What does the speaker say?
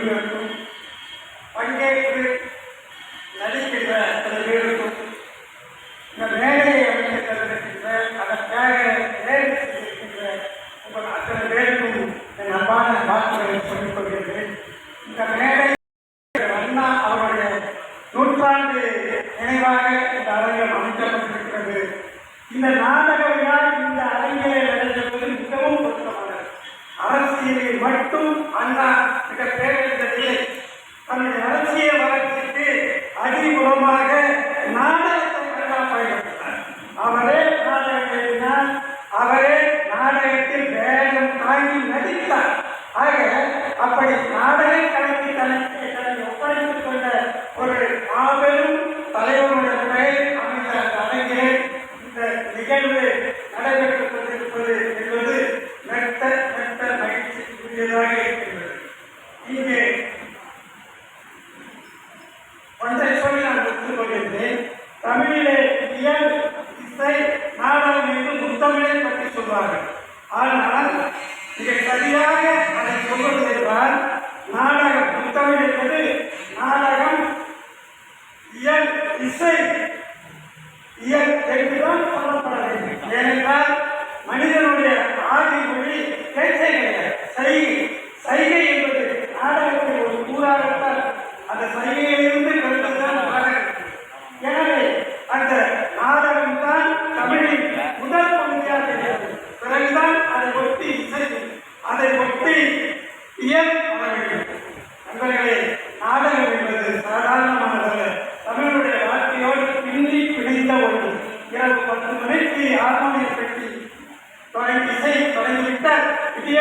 குழுவினருக்கும் பங்கேற்று நடிக்கின்ற சில பேருக்கும் இந்த மேடையை அமைத்து தந்திருக்கின்ற அதற்காக இருக்கின்ற உங்கள் அத்தனை பேருக்கும் என் அன்பான வாக்குகளை சொல்லிக் கொள்கிறேன். இந்த மேடை அண்ணா அவருடைய நூற்றாண்டு நினைவாக இந்த அரங்கம் அமைக்கப்பட்டிருக்கிறது. இந்த நாடக விழா இந்த அரங்கிலே நடந்தது மிகவும் பொருத்தமானது. அரசியலில் மட்டும் அண்ணா மிக பேரறிஞர்களே தன்னுடைய அரசியல் வளர்ச்சிக்கு அதிபுறமாக நாடகத்தை அண்ணா பயன்படுத்தினார். அவரே நாடகம் எழுதினார், அவரே நாடகத்தில் வேகம் தாங்கி நடித்தார். ஆக அப்படி நாடக கலைக்கு தன்னை ஒப்படைத்துக் கொண்ட ஒரு மாபெரும் தலைவருடைய பெயர் அமைந்த அந்த அரங்கிலே இந்த நிகழ்வு நடைபெற்றுக் கொண்டிருப்பது என்பது மெட்ட மகிழ்ச்சிக்குரியதாக இருக்கின்றது. இங்கே ஒன்றை சொல்லி நான் ஒத்துக் கொள்கின்றேன். தமிழிலே இயல், இசை, நாடகம் என்று முத்தமிழை பற்றி சொல்வார்கள். ஆனால் மிக சரியாக அதை சொல்வது என்றால் நாடகம் முத்தமிழ் என்பது நாடகம், இயல், இசை, இயல் என்றுதான் சொல்லப்பட வேண்டும். ஏனென்றால் மனிதனுடைய ஆதி மொழி பேச்சை கிடையாது, சைகை என்பது நாடகத்தில் ஒரு கூறாகத்தான் அந்த சைகையிலிருந்து கருத்துத்தான் நாடகம். எனவே அந்த நாடகம் தான் தமிழின் முதல் பகுதியாக இருக்கிறது. பிறகுதான் அதை ஒட்டி இசை, அதை ஒட்டி இயல் வர வேண்டும். நண்பர்களே, நாடகம் என்பது சாதாரணமானதல்ல. தமிழுடைய வாழ்க்கையோடு பின்னி பிணைந்த ஒன்று. இரவு 10 மணிக்கு ஹார்மோனியம் பெட்டி தொடங்கி இசை தொடங்கிவிட்டால் விடிய